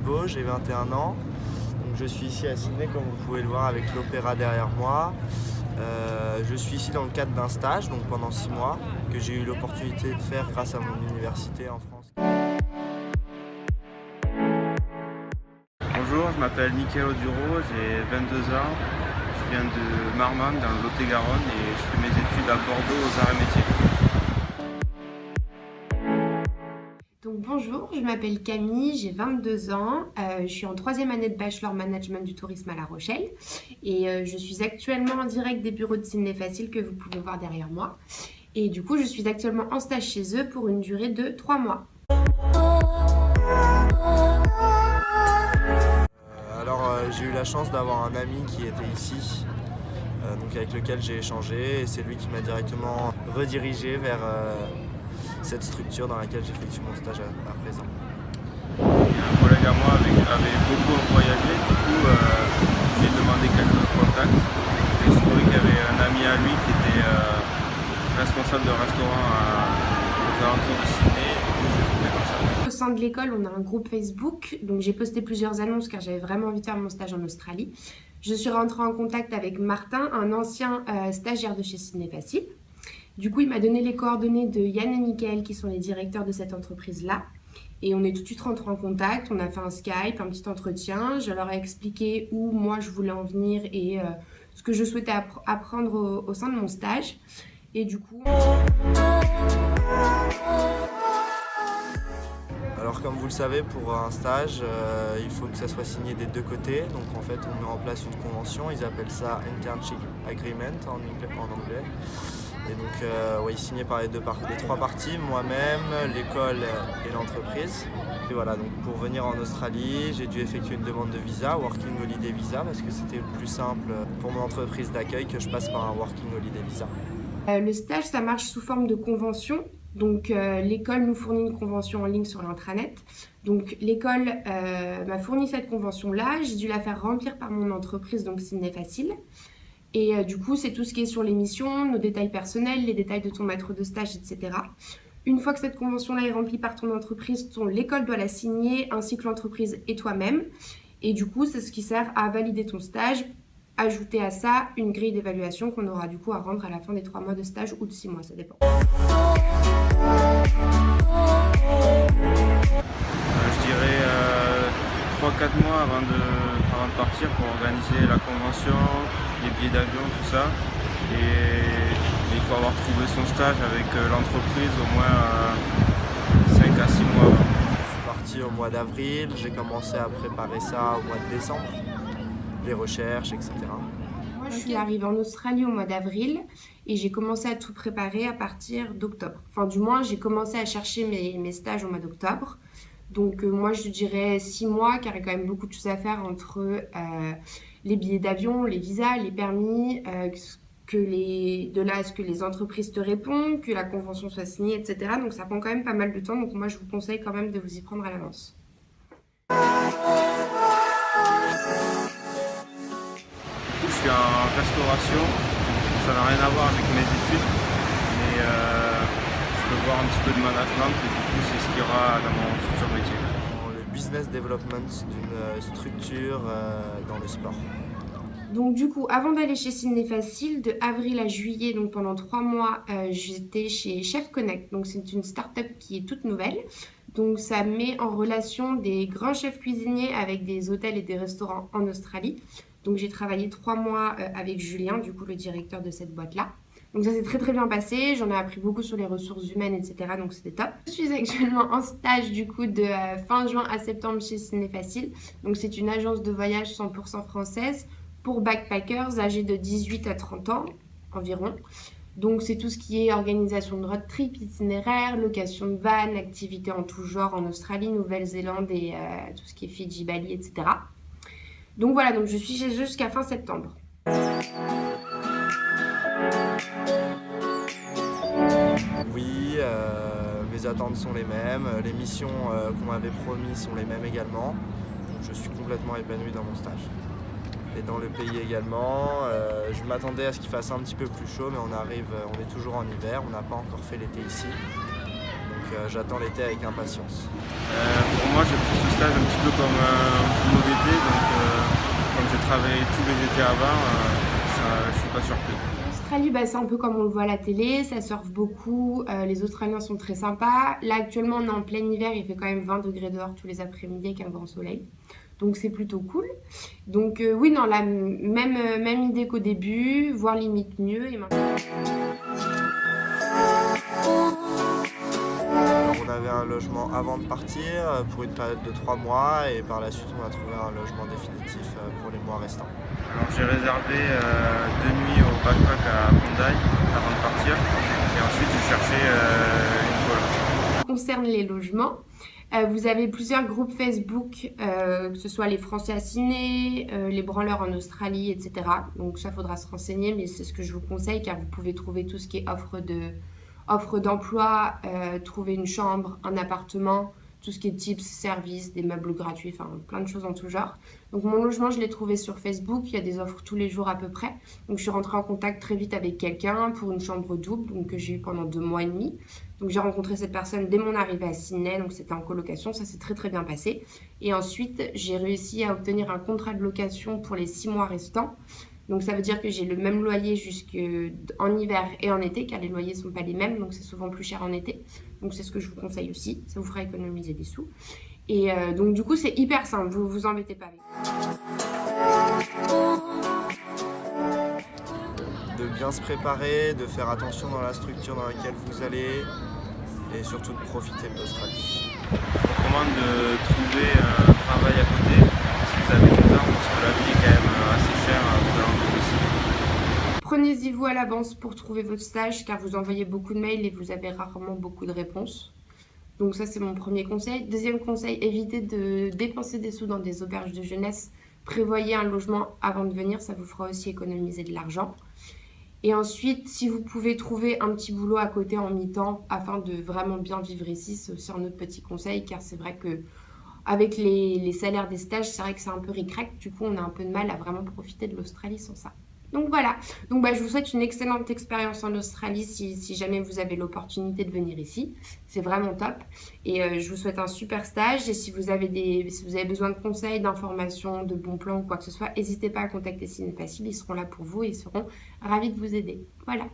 Thibaut, j'ai 21 ans. Donc, je suis ici à Sydney, comme vous pouvez le voir, avec l'opéra derrière moi. Je suis ici dans le cadre d'un stage, donc pendant 6 mois, que j'ai eu l'opportunité de faire grâce à mon université en France. Bonjour, je m'appelle Mickaël Oduro, j'ai 22 ans. Je viens de Marmande, dans le Lot-et-Garonne, et je fais mes études à Bordeaux aux Arts et Métiers. Donc bonjour, je m'appelle Camille, j'ai 22 ans, je suis en 3e année de Bachelor Management du Tourisme à La Rochelle et je suis actuellement en direct des bureaux de Sydney Facile que vous pouvez voir derrière moi. Et du coup, je suis actuellement en stage chez eux pour une durée de 3 mois. J'ai eu la chance d'avoir un ami qui était ici, donc avec lequel j'ai échangé, et c'est lui qui m'a directement redirigé vers cette structure dans laquelle j'effectue mon stage à présent. Un collègue à moi avait beaucoup voyagé, du coup j'ai demandé quelques contacts. J'ai trouvé qu'il y avait un ami à lui qui était responsable d'un restaurant aux alentours de Sydney, du coup je l'ai trouvé comme ça. Au sein de l'école, on a un groupe Facebook, donc j'ai posté plusieurs annonces car j'avais vraiment envie de faire mon stage en Australie. Je suis rentrée en contact avec Martin, un ancien stagiaire de chez Sydney Facile. Du coup, il m'a donné les coordonnées de Yann et Mickaël, qui sont les directeurs de cette entreprise-là. Et on est tout de suite rentrés en contact, on a fait un Skype, un petit entretien. Je leur ai expliqué où moi je voulais en venir et ce que je souhaitais apprendre au sein de mon stage. Et du coup... Alors comme vous le savez, pour un stage, il faut que ça soit signé des deux côtés. Donc en fait, on met en place une convention, ils appellent ça Internship Agreement en anglais. Et donc, oui, signé par les trois parties, moi-même, l'école et l'entreprise. Et voilà, donc pour venir en Australie, j'ai dû effectuer une demande de visa, Working Holiday Visa, parce que c'était le plus simple pour mon entreprise d'accueil que je passe par un Working Holiday Visa. Le stage, ça marche sous forme de convention. Donc l'école nous fournit une convention en ligne sur l'intranet. Donc l'école m'a fourni cette convention-là, j'ai dû la faire remplir par mon entreprise, donc Sydney Facile. Et du coup, c'est tout ce qui est sur les missions, nos détails personnels, les détails de ton maître de stage, etc. Une fois que cette convention-là est remplie par ton entreprise, l'école doit la signer, ainsi que l'entreprise et toi-même. Et du coup, c'est ce qui sert à valider ton stage. Ajouter à ça une grille d'évaluation qu'on aura du coup à rendre à la fin des 3 mois de stage ou de 6 mois, ça dépend. Je dirais 3-4 mois avant de partir pour organiser la convention, les billets d'avion, tout ça. Et il faut avoir trouvé son stage avec l'entreprise au moins 5 à 6 mois avant. Je suis parti au mois d'avril, j'ai commencé à préparer ça au mois de décembre, les recherches, etc. Moi, je suis arrivée en Australie au mois d'avril et j'ai commencé à tout préparer à partir d'octobre. Enfin, du moins, j'ai commencé à chercher mes stages au mois d'octobre. Donc, moi, je dirais 6 mois, car il y a quand même beaucoup de choses à faire entre les billets d'avion, les visas, les permis, de là à ce que les entreprises te répondent, que la convention soit signée, etc. Donc, ça prend quand même pas mal de temps. Donc, moi, je vous conseille quand même de vous y prendre à l'avance. Je suis en restauration, ça n'a rien à voir avec mes études, mais je peux voir un petit peu de management et du coup c'est ce qu'il y aura dans mon futur métier. Le business development d'une structure dans le sport. Donc du coup, avant d'aller chez Sydney Facile, de avril à juillet, donc pendant 3 mois, j'étais chez Chef Connect. Donc c'est une start-up qui est toute nouvelle. Donc ça met en relation des grands chefs cuisiniers avec des hôtels et des restaurants en Australie. Donc j'ai travaillé 3 mois avec Julien, du coup le directeur de cette boîte-là. Donc ça s'est très très bien passé, j'en ai appris beaucoup sur les ressources humaines, etc. Donc c'était top. Je suis actuellement en stage du coup de fin juin à septembre chez Sydney Facile. Donc c'est une agence de voyage 100% française pour backpackers âgés de 18 à 30 ans environ. Donc c'est tout ce qui est organisation de road trip, itinéraire, location de van, activités en tout genre en Australie, Nouvelle-Zélande et tout ce qui est Fidji, Bali, etc. Donc voilà, donc je suis chez eux jusqu'à fin septembre. Oui, mes attentes sont les mêmes, les missions qu'on m'avait promises sont les mêmes également. Donc je suis complètement épanoui dans mon stage. Et dans le pays également, je m'attendais à ce qu'il fasse un petit peu plus chaud, mais on est toujours en hiver, on n'a pas encore fait l'été ici. Donc j'attends l'été avec impatience. Pour moi, j'ai pris ce stage un petit peu comme un boulot d'été, donc comme j'ai travaillé tous les étés avant, je ne suis pas surpris. L'Australie, c'est un peu comme on le voit à la télé, ça surfe beaucoup, les Australiens sont très sympas. Là, actuellement, on est en plein hiver, il fait quand même 20 degrés dehors tous les après-midi avec un grand soleil. Donc, c'est plutôt cool. Donc, oui, non, la même idée qu'au début, voire limite mieux. Et maintenant... On avait un logement avant de partir pour une période de 3 mois et par la suite, on a trouvé un logement définitif pour les mois restants. Alors j'ai réservé 2 nuits au backpack à Bondi avant de partir et ensuite j'ai cherché une coloc. En ce qui concerne les logements, vous avez plusieurs groupes Facebook, que ce soit les Français à Sydney, les branleurs en Australie, etc. Donc ça, faudra se renseigner, mais c'est ce que je vous conseille car vous pouvez trouver tout ce qui est offre d'emploi, trouver une chambre, un appartement, tout ce qui est tips, services, des meubles gratuits, enfin plein de choses en tout genre. Donc mon logement, je l'ai trouvé sur Facebook, il y a des offres tous les jours à peu près. Donc je suis rentrée en contact très vite avec quelqu'un pour une chambre double, donc que j'ai eu pendant 2 mois et demi. Donc j'ai rencontré cette personne dès mon arrivée à Sydney, donc c'était en colocation, ça s'est très très bien passé. Et ensuite, j'ai réussi à obtenir un contrat de location pour les 6 mois restants. Donc ça veut dire que j'ai le même loyer jusqu'en hiver et en été, car les loyers ne sont pas les mêmes, donc c'est souvent plus cher en été. Donc c'est ce que je vous conseille aussi, ça vous fera économiser des sous. Et donc du coup c'est hyper simple, vous vous embêtez pas avec ça. De bien se préparer, de faire attention dans la structure dans laquelle vous allez et surtout de profiter de l'Australie. Je vous recommande de trouver un travail à côté si vous avez du temps parce que la vie est quand même assez chère aux alentours ici. Prenez-y-vous à l'avance pour trouver votre stage car vous envoyez beaucoup de mails et vous avez rarement beaucoup de réponses. Donc ça c'est mon premier conseil. Deuxième conseil, évitez de dépenser des sous dans des auberges de jeunesse. Prévoyez un logement avant de venir, ça vous fera aussi économiser de l'argent. Et ensuite, si vous pouvez trouver un petit boulot à côté en mi-temps afin de vraiment bien vivre ici, c'est aussi un autre petit conseil car c'est vrai que avec les salaires des stages, c'est vrai que c'est un peu ric-rac. Du coup, on a un peu de mal à vraiment profiter de l'Australie sans ça. Donc voilà, donc je vous souhaite une excellente expérience en Australie si jamais vous avez l'opportunité de venir ici. C'est vraiment top. Et je vous souhaite un super stage. Et si vous avez besoin de conseils, d'informations, de bons plans ou quoi que ce soit, n'hésitez pas à contacter Ciné Facile. Ils seront là pour vous et ils seront ravis de vous aider. Voilà.